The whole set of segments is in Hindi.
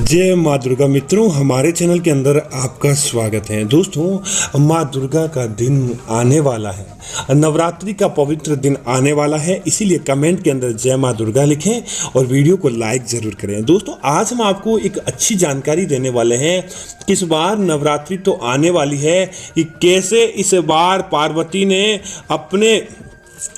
जय माँ दुर्गा मित्रों, हमारे चैनल के अंदर आपका स्वागत है। दोस्तों, माँ दुर्गा का दिन आने वाला है, नवरात्रि का पवित्र दिन आने वाला है, इसीलिए कमेंट के अंदर जय माँ दुर्गा लिखें और वीडियो को लाइक जरूर करें। दोस्तों, आज हम आपको एक अच्छी जानकारी देने वाले हैं कि इस बार नवरात्रि तो आने वाली है कि कैसे इस बार पार्वती ने अपने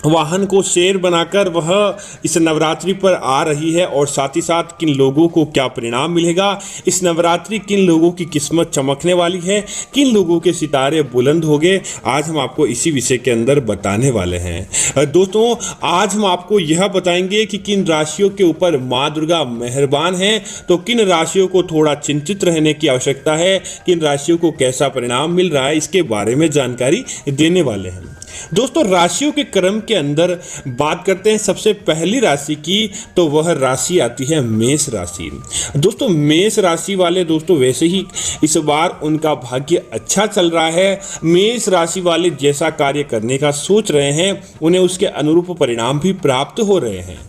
वाहन को शेर बनाकर वह इस नवरात्रि पर आ रही है और साथ ही साथ किन लोगों को क्या परिणाम मिलेगा, इस नवरात्रि किन लोगों की किस्मत चमकने वाली है, किन लोगों के सितारे बुलंद हो गए, आज हम आपको इसी विषय के अंदर बताने वाले हैं। दोस्तों, आज हम आपको यह बताएंगे कि किन राशियों के ऊपर माँ दुर्गा मेहरबान है, तो किन राशियों को थोड़ा चिंतित रहने की आवश्यकता है, किन राशियों को कैसा परिणाम मिल रहा है, इसके बारे में जानकारी देने वाले हैं। दोस्तों, राशियों के क्रम के अंदर बात करते हैं सबसे पहली राशि की, तो वह राशि आती है मेष राशि। दोस्तों, मेष राशि वाले दोस्तों वैसे ही इस बार उनका भाग्य अच्छा चल रहा है। मेष राशि वाले जैसा कार्य करने का सोच रहे हैं, उन्हें उसके अनुरूप परिणाम भी प्राप्त हो रहे हैं।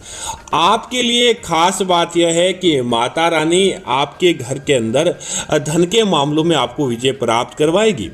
आपके लिए खास बात यह है कि माता रानी आपके घर के अंदर धन के मामलों में आपको विजय प्राप्त करवाएगी।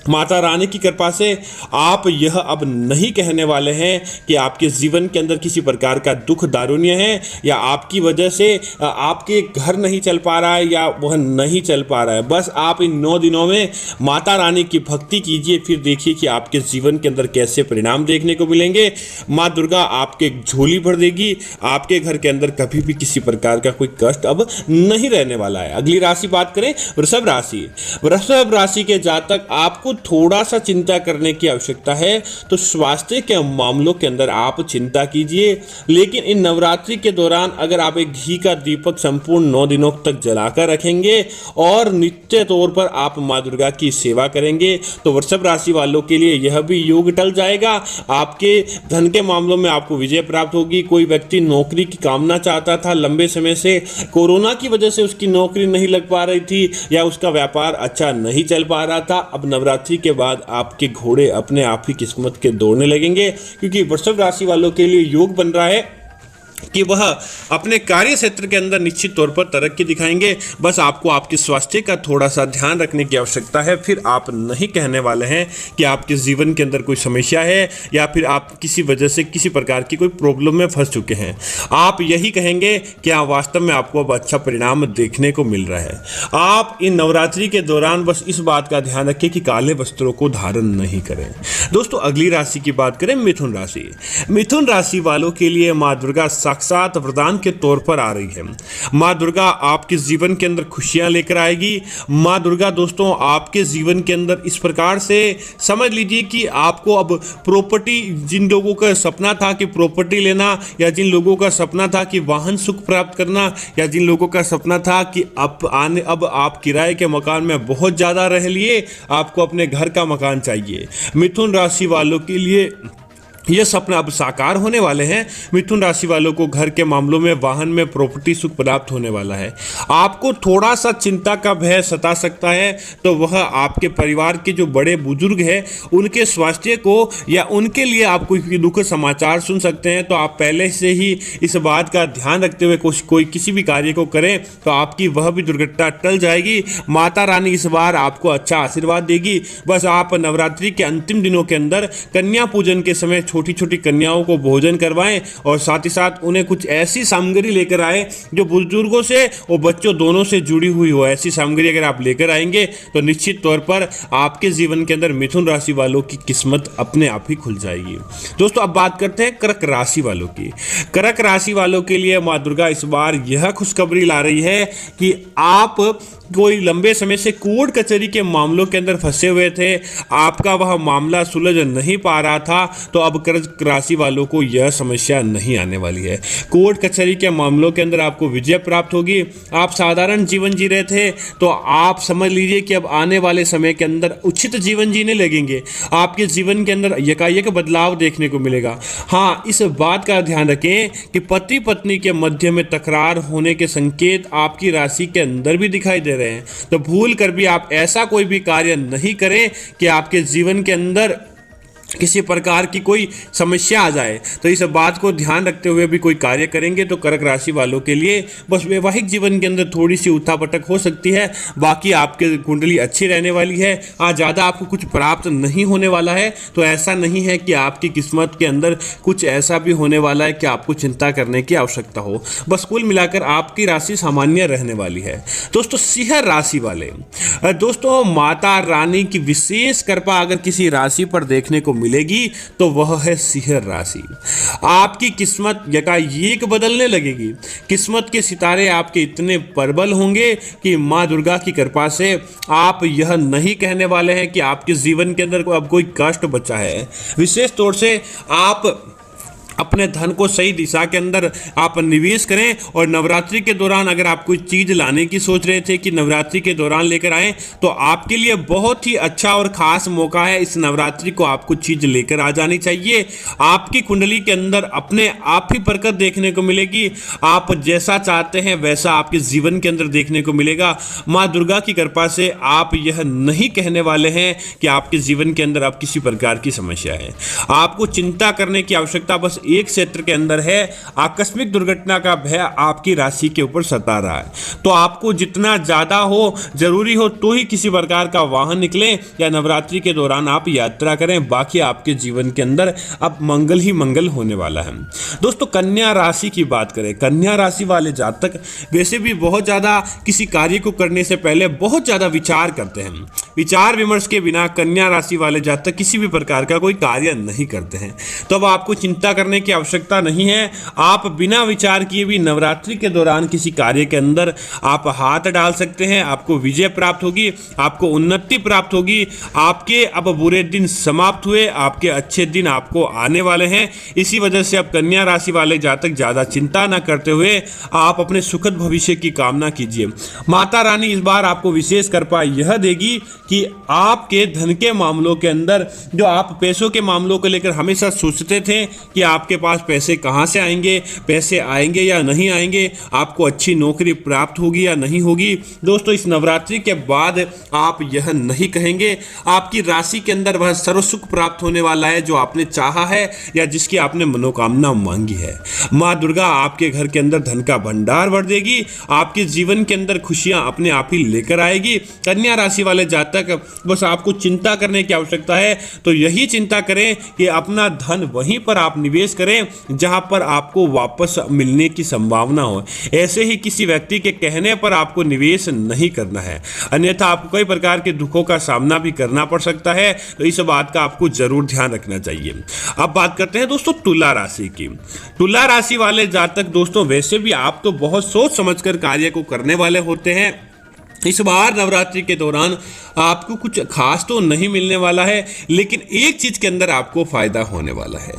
माता रानी की कृपा से आप यह अब नहीं कहने वाले हैं कि आपके जीवन के अंदर किसी प्रकार का दुख दारुण्य है या आपकी वजह से आपके घर नहीं चल पा रहा है या वह नहीं चल पा रहा है। बस आप इन 9 दिनों में माता रानी की भक्ति कीजिए, फिर देखिए कि आपके जीवन के अंदर कैसे परिणाम देखने को मिलेंगे। माँ दुर्गा आपके झोली भर देगी, आपके घर के अंदर कभी भी किसी प्रकार का कोई कष्ट अब नहीं रहने वाला है। अगली राशि बात करें वृषभ राशि। वृषभ राशि के जातक आपको थोड़ा सा चिंता करने की आवश्यकता है, तो स्वास्थ्य के मामलों के अंदर आप चिंता कीजिए। लेकिन इन नवरात्रि के दौरान अगर आप एक घी का दीपक संपूर्ण 9 दिनों तक जलाकर रखेंगे और नित्य तौर पर आप माँ दुर्गा की सेवा करेंगे, तो वृषभ राशि वालों के लिए यह भी योग टल जाएगा। आपके धन के मामलों में आपको विजय प्राप्त होगी। कोई व्यक्ति नौकरी की कामना चाहता था, लंबे समय से कोरोना की वजह से उसकी नौकरी नहीं लग पा रही थी या उसका व्यापार अच्छा नहीं चल पा रहा था, अब नवरात्रि के बाद आपके घोड़े अपने आप ही किस्मत के दौड़ने लगेंगे, क्योंकि वृषभ राशि वालों के लिए योग बन रहा है कि वह अपने कार्य क्षेत्र के अंदर निश्चित तौर पर तरक्की दिखाएंगे। बस आपको आपके स्वास्थ्य का थोड़ा सा ध्यान रखने की आवश्यकता है। फिर आप नहीं कहने वाले हैं कि आपके जीवन के अंदर कोई समस्या है या फिर आप किसी वजह से किसी प्रकार की कोई प्रॉब्लम में फंस चुके हैं। आप यही कहेंगे कि हाँ, वास्तव में आपको अब अच्छा परिणाम देखने को मिल रहा है। आप इन नवरात्रि के दौरान बस इस बात का ध्यान रखें कि काले वस्त्रों को धारण नहीं करें। दोस्तों, अगली राशि की बात करें मिथुन राशि। मिथुन राशि वालों के लिए माँ दुर्गा साक्षात वरदान के तौर पर आ रही है। माँ दुर्गा आपके जीवन के अंदर खुशियां लेकर आएगी। माँ दुर्गा दोस्तों आपके जीवन के अंदर इस प्रकार से समझ लीजिए कि आपको अब प्रॉपर्टी, जिन लोगों का सपना था कि प्रॉपर्टी लेना, या जिन लोगों का सपना था कि वाहन सुख प्राप्त करना, या जिन लोगों का सपना था कि अब आप किराए के मकान में बहुत ज़्यादा रह लिए, आपको अपने घर का मकान चाहिए, मिथुन राशि वालों के लिए यह सपना अब साकार होने वाले हैं। मिथुन राशि वालों को घर के मामलों में, वाहन में, प्रॉपर्टी सुख प्राप्त होने वाला है। आपको थोड़ा सा चिंता का भय सता सकता है, तो वह आपके परिवार के जो बड़े बुजुर्ग हैं उनके स्वास्थ्य को या उनके लिए आप कोई दुख समाचार सुन सकते हैं। तो आप पहले से ही इस बात का ध्यान रखते हुए कोई किसी भी कार्य को करें तो आपकी वह भी दुर्घटना टल जाएगी। माता रानी इस बार आपको अच्छा आशीर्वाद देगी। बस आप नवरात्रि के अंतिम दिनों के अंदर कन्या पूजन के समय छोटी छोटी कन्याओं को भोजन करवाएं और साथ ही साथ उन्हें कुछ ऐसी सामग्री लेकर आए जो बुजुर्गों से और बच्चों दोनों से जुड़ी हुई हो। ऐसी सामग्री अगर आप लेकर आएंगे तो निश्चित तौर पर आपके जीवन के अंदर मिथुन राशि वालों की किस्मत अपने आप ही खुल जाएगी। दोस्तों, अब बात करते हैं कर्क राशि वालों की। कर्क राशि वालों के लिए माँ दुर्गा इस बार यह खुशखबरी ला रही है कि आप कोई लंबे समय से कोर्ट कचहरी के मामलों के अंदर फंसे हुए थे, आपका वह मामला सुलझ नहीं पा रहा था, तो अब कर्क राशि वालों को यह समस्या नहीं आने वाली है। कोर्ट कचहरी के मामलों के अंदर आपको विजय प्राप्त होगी। आप साधारण जीवन जी रहे थे तो आप समझ लीजिए कि अब आने वाले समय के अंदर उचित जीवन जीने लगेंगे। आपके जीवन के अंदर यकायक बदलाव देखने को मिलेगा। हाँ, इस बात का ध्यान रखें कि पति पत्नी के मध्य में तकरार होने के संकेत आपकी राशि के अंदर भी दिखाई दे रहे हैं। तो भूल कर भी आप ऐसा कोई भी कार्य नहीं करें कि आपके जीवन के अंदर किसी प्रकार की कोई समस्या आ जाए तो इस बात को ध्यान रखते हुए भी कोई कार्य करेंगे तो कर्क राशि वालों के लिए बस वैवाहिक जीवन के अंदर थोड़ी सी उठापटक हो सकती है। बाकी आपकी कुंडली अच्छी रहने वाली है। आज ज़्यादा आपको कुछ प्राप्त नहीं होने वाला है, तो ऐसा नहीं है कि आपकी किस्मत के अंदर कुछ ऐसा भी होने वाला है कि आपको चिंता करने की आवश्यकता हो। बस कुल मिलाकर आपकी राशि सामान्य रहने वाली है। दोस्तों सिंह राशि वाले दोस्तों, माता रानी की विशेष कृपा अगर किसी राशि पर देखने को मिलेगी तो वह है सिंह राशि। आपकी किस्मत एकाएक बदलने लगेगी। किस्मत के सितारे आपके इतने प्रबल होंगे कि मां दुर्गा की कृपा से आप यह नहीं कहने वाले हैं कि आपके जीवन के अंदर अब कोई कष्ट बचा है। विशेष तौर से आप अपने धन को सही दिशा के अंदर आप निवेश करें। और नवरात्रि के दौरान अगर आप कोई चीज़ लाने की सोच रहे थे कि नवरात्रि के दौरान लेकर आएं, तो आपके लिए बहुत ही अच्छा और ख़ास मौका है। इस नवरात्रि को आपको चीज़ लेकर आ जानी चाहिए। आपकी कुंडली के अंदर अपने आप ही बरकत देखने को मिलेगी। आप जैसा चाहते हैं वैसा आपके जीवन के अंदर देखने को मिलेगा। माँ दुर्गा की कृपा से आप यह नहीं कहने वाले हैं कि आपके जीवन के अंदर अब किसी प्रकार की समस्या है। आपको चिंता करने की आवश्यकता बस एक क्षेत्र के अंदर है। आकस्मिक दुर्घटना का भय आपकी राशि के ऊपर सता रहा है, तो आपको जितना ज्यादा हो जरूरी हो तो ही किसी प्रकार का वाहन निकले या नवरात्रि के दौरान आप यात्रा करें। बाकी आपके जीवन के अंदर अब मंगल ही मंगल होने वाला है। दोस्तों कन्या राशि की बात करें, कन्या राशि वाले जातक वैसे भी बहुत ज्यादा किसी कार्य को करने से पहले बहुत ज्यादा विचार करते हैं। विचार विमर्श के बिना कन्या राशि वाले जातक किसी भी प्रकार का कोई कार्य नहीं करते हैं। तो अब आपको चिंता करने की आवश्यकता नहीं है। आप बिना विचार किए भी नवरात्रि के दौरान किसी कार्य के अंदर आप हाथ डाल सकते हैं। आपको विजय प्राप्त होगी, आपको उन्नति प्राप्त होगी। आपके अब बुरे दिन समाप्त हुए, आपके अच्छे दिन आपको आने वाले हैं। इसी वजह से अब कन्या राशि वाले जातक ज्यादा चिंता न करते हुए आप अपने सुखद भविष्य की कामना कीजिए। माता रानी इस बार आपको विशेष कृपा यह देगी कि आपके धन के मामलों के अंदर, जो आप पैसों के मामलों को लेकर हमेशा सोचते थे कि आपके पास पैसे कहां से आएंगे, पैसे आएंगे या नहीं आएंगे, आपको अच्छी नौकरी प्राप्त होगी या नहीं होगी, दोस्तों इस नवरात्रि के बाद आप यह नहीं कहेंगे। आपकी राशि के अंदर वह सर्व सुख प्राप्त होने वाला है जो आपने चाहा है या जिसकी आपने मनोकामना मांगी है। माँ दुर्गा आपके घर के अंदर धन का भंडार भर देगी। आपके जीवन के अंदर खुशियां अपने आप ही लेकर आएगी। कन्या राशि वाले जातक बस आपको चिंता करने की आवश्यकता है, तो यही चिंता करें कि अपना धन वहीं पर आप निवेश करें जहां पर आपको वापस मिलने की संभावना हो। ऐसे ही किसी व्यक्ति के कहने पर आपको निवेश नहीं करना है, अन्यथा आपको कई प्रकार के दुखों का सामना भी करना पड़ सकता है। तो इस बात का आपको जरूर ध्यान रखना चाहिए। अब बात करते हैं दोस्तों तुला राशि की। तुला राशि वाले जातक दोस्तों वैसे भी आप तो बहुत सोच समझकर कार्य को करने वाले होते हैं। इस बार नवरात्रि के दौरान आपको कुछ खास तो नहीं मिलने वाला है, लेकिन एक चीज के अंदर आपको फायदा होने वाला है।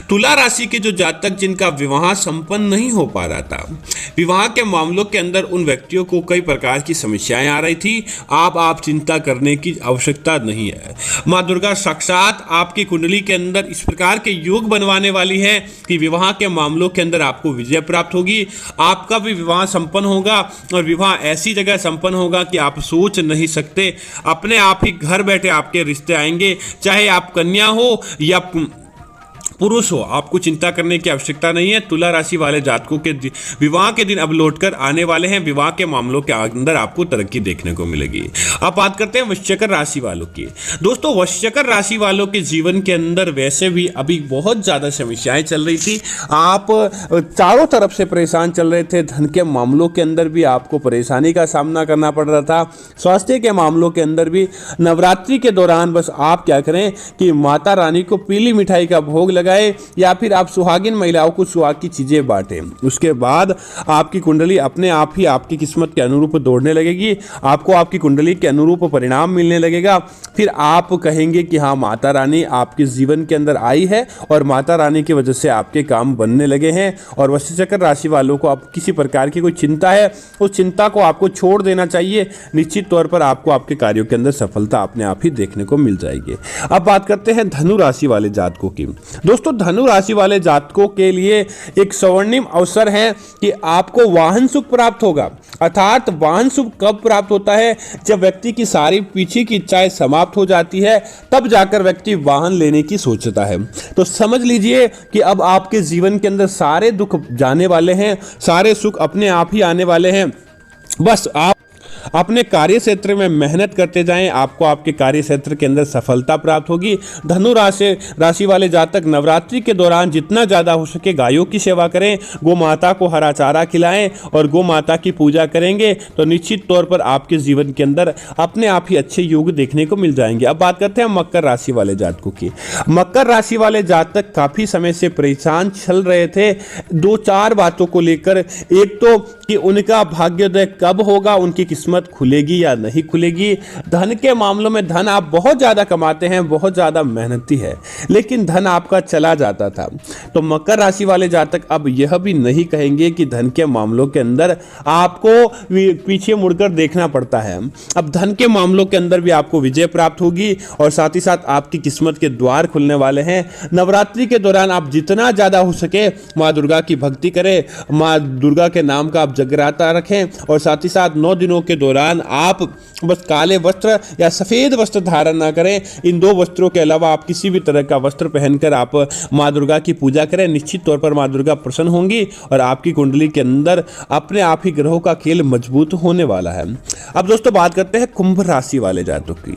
तुला राशि के जो जातक जिनका विवाह संपन्न नहीं हो पा रहा था, विवाह के मामलों के अंदर उन व्यक्तियों को कई प्रकार की समस्याएं आ रही थी, आप चिंता करने की आवश्यकता नहीं है। माँ दुर्गा साक्षात आपकी कुंडली के अंदर इस प्रकार के योग बनवाने वाली है कि विवाह के मामलों के अंदर आपको विजय प्राप्त होगी। आपका भी विवाह संपन्न होगा और विवाह ऐसी जगह संपन्न होगा कि आप सोच नहीं सकते। अपने आप ही घर बैठे आपके रिश्ते आएंगे, चाहे आप कन्या हो या पुरुष हो, आपको चिंता करने की आवश्यकता नहीं है। तुला राशि वाले जातकों के विवाह के दिन अब लौटकर आने वाले हैं। विवाह के मामलों के अंदर आपको तरक्की देखने को मिलेगी। अब बात करते हैं वृश्चिक राशि वालों की। दोस्तों वृश्चिक राशि वालों के जीवन के अंदर वैसे भी अभी बहुत ज्यादा समस्याएं चल रही थी। आप चारों तरफ से परेशान चल रहे थे। धन के मामलों के अंदर भी आपको परेशानी का सामना करना पड़ रहा था। स्वास्थ्य के मामलों के अंदर भी नवरात्रि के दौरान बस आप क्या करें कि माता रानी को पीली मिठाई का भोग लगाए या फिर आप सुहागिन महिलाओं को सुहाग की चीजें बांटें। उसके बाद आपकी कुंडली अपने आप ही आपकी किस्मत के अनुरूप दौड़ने लगेगी। आपको आपकी कुंडली के अनुरूप परिणाम मिलने लगेगा। फिर आप कहेंगे कि हाँ माता रानी आपके जीवन के अंदर आई है और माता रानी की वजह से आपके काम बनने लगे हैं। और वृश्चिक राशि वालों को आप किसी प्रकार की कोई चिंता है, उस चिंता को आपको छोड़ देना चाहिए। निश्चित तौर पर आपको आपके कार्यों के अंदर सफलता अपने आप ही देखने को मिल जाएगी। अब बात करते हैं धनु राशि वाले जातकों की। दोस्तों धनु राशि वाले जातकों के लिए एक स्वर्णिम अवसर है कि आपको वाहन सुख प्राप्त होगा। अर्थात वाहन सुख कब प्राप्त होता है? जब व्यक्ति की सारी पीछे की इच्छाएं समाप्त हो जाती है, तब जाकर व्यक्ति वाहन लेने की सोचता है। तो समझ लीजिए कि अब आपके जीवन के अंदर सारे दुख जाने वाले हैं, सारे सुख अपने आप ही आने वाले हैं। बस आप अपने कार्य क्षेत्र में मेहनत करते जाएं, आपको आपके कार्य क्षेत्र के अंदर सफलता प्राप्त होगी। धनु राशि वाले जातक नवरात्रि के दौरान जितना ज़्यादा हो सके गायों की सेवा करें, गौ माता को हरा चारा खिलाएं और गौ माता की पूजा करेंगे तो निश्चित तौर पर आपके जीवन के अंदर अपने आप ही अच्छे योग देखने को मिल जाएंगे। अब बात करते हैं मकर राशि वाले जातकों की। मकर राशि वाले जातक काफ़ी समय से परेशान चल रहे थे 2-4 बातों को लेकर। एक तो कि उनका भाग्योदय कब होगा, उनकी किस्मत खुलेगी या नहीं खुलेगी। धन के मामलों में धन आप बहुत ज्यादा कमाते हैं, बहुत ज्यादा मेहनती है, लेकिन धन आपका चला जाता था। तो मकर राशि वाले जातक अब यह भी नहीं कहेंगे कि धन के मामलों के अंदर आपको पीछे मुड़कर देखना पड़ता है। अब धन के मामलों के अंदर भी आपको विजय प्राप्त होगी और साथ ही साथ आपकी किस्मत के द्वार खुलने वाले हैं। नवरात्रि के दौरान आप जितना ज्यादा हो सके माँ दुर्गा की भक्ति करें, माँ दुर्गा के नाम का आप जगराता रखें और साथ ही साथ 9 दिनों के दौरान आप बस काले वस्त्र या सफेद वस्त्र धारण ना करें। इन 2 वस्त्रों के अलावा आप किसी भी तरह का वस्त्र पहनकर आप माँ दुर्गा की पूजा करें। निश्चित तौर पर माँ दुर्गा प्रसन्न होंगी और आपकी कुंडली के अंदर अपने आप ही ग्रहों का खेल मजबूत होने वाला है। अब दोस्तों बात करते हैं कुंभ राशि वाले जातकों की।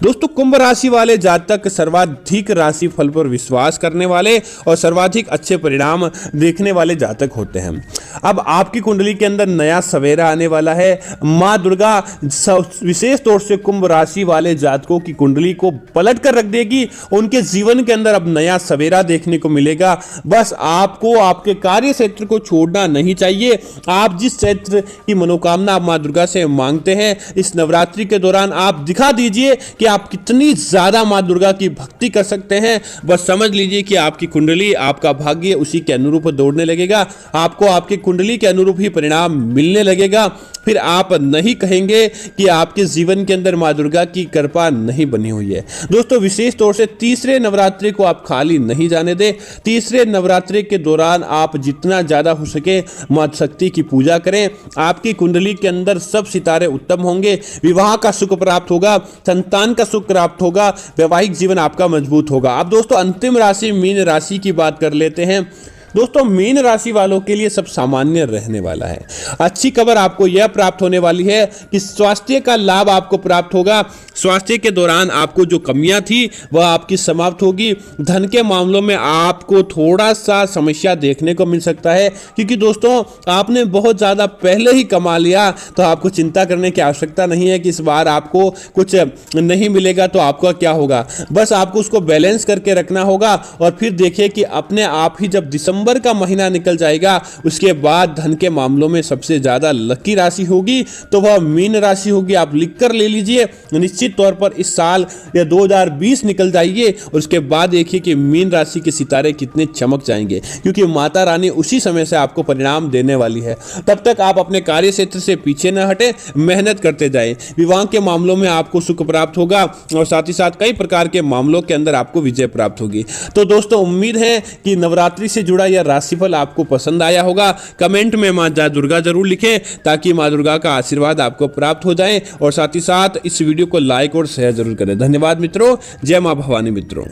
दोस्तों कुंभ राशि वाले जातक सर्वाधिक राशि फल पर विश्वास करने वाले और सर्वाधिक अच्छे परिणाम देखने वाले जातक होते हैं। अब आपकी कुंडली के अंदर नया सवेरा आने वाला है। माँ दुर्गा विशेष तौर से कुंभ राशि वाले जातकों की कुंडली को पलट कर रख देगी। उनके जीवन के अंदर अब नया सवेरा देखने को मिलेगा। बस आपको आपके कार्य क्षेत्र को छोड़ना नहीं चाहिए। आप जिस क्षेत्र की मनोकामना आप माँ दुर्गा से मांगते हैं, इस नवरात्रि के दौरान आप दिखा दीजिए कि आप कितनी ज्यादा माँ दुर्गा की भक्ति कर सकते हैं। बस समझ लीजिए कि आपकी कुंडली, आपका भाग्य उसी के अनुरूप दौड़ने लगेगा। आपको आपकी कुंडली के अनुरूप ही परिणाम मिलने लगेगा। फिर आप नहीं कहेंगे कि आपके जीवन के अंदर माँ दुर्गा की कृपा नहीं बनी हुई है। दोस्तों विशेष तौर से तीसरे नवरात्रि को आप खाली नहीं जाने दें। तीसरे नवरात्रि के दौरान आप जितना ज्यादा हो सके माँ शक्ति की पूजा करें। आपकी कुंडली के अंदर सब सितारे उत्तम होंगे। विवाह का सुख प्राप्त होगा, संतान का सुख प्राप्त होगा, वैवाहिक जीवन आपका मजबूत होगा। अब दोस्तों अंतिम राशि मीन राशि की बात कर लेते हैं। दोस्तों मीन राशि वालों के लिए सब सामान्य रहने वाला है। अच्छी खबर आपको यह प्राप्त होने वाली है कि स्वास्थ्य का लाभ आपको प्राप्त होगा। स्वास्थ्य के दौरान आपको जो कमियां थी वह आपकी समाप्त होगी। धन के मामलों में आपको थोड़ा सा समस्या देखने को मिल सकता है, क्योंकि दोस्तों आपने बहुत ज़्यादा पहले ही कमा लिया, तो आपको चिंता करने की आवश्यकता नहीं है कि इस बार आपको कुछ नहीं मिलेगा तो आपका क्या होगा। बस आपको उसको बैलेंस करके रखना होगा और फिर देखिए कि अपने आप ही जब दिसंबर का महीना निकल जाएगा, उसके बाद धन के मामलों में सबसे ज्यादा लकी राशि होगी तो वह मीन राशि होगी। आप लिख कर ले लीजिए। निश्चित तौर पर इस साल या 2020 निकल जाइए और उसके बाद देखिए कि मीन राशि के सितारे कितने चमक जाएंगे, क्योंकि माता रानी उसी समय से आपको परिणाम देने वाली है। तब तक आप अपने कार्य क्षेत्र से पीछे न हटे, मेहनत करते जाएं। विवाह के मामलों में आपको सुख प्राप्त होगा और साथ ही साथ कई प्रकार के मामलों के अंदर आपको विजय प्राप्त होगी। तो दोस्तों उम्मीद है कि नवरात्रि से जुड़ा यह राशिफल आपको पसंद आया होगा। कमेंट में मां दुर्गा जरूर लिखें ताकि मां दुर्गा का आशीर्वाद आपको प्राप्त हो जाए और साथ ही साथ इस वीडियो को लाइक और शेयर जरूर करें। धन्यवाद मित्रों। जय मां भवानी मित्रों।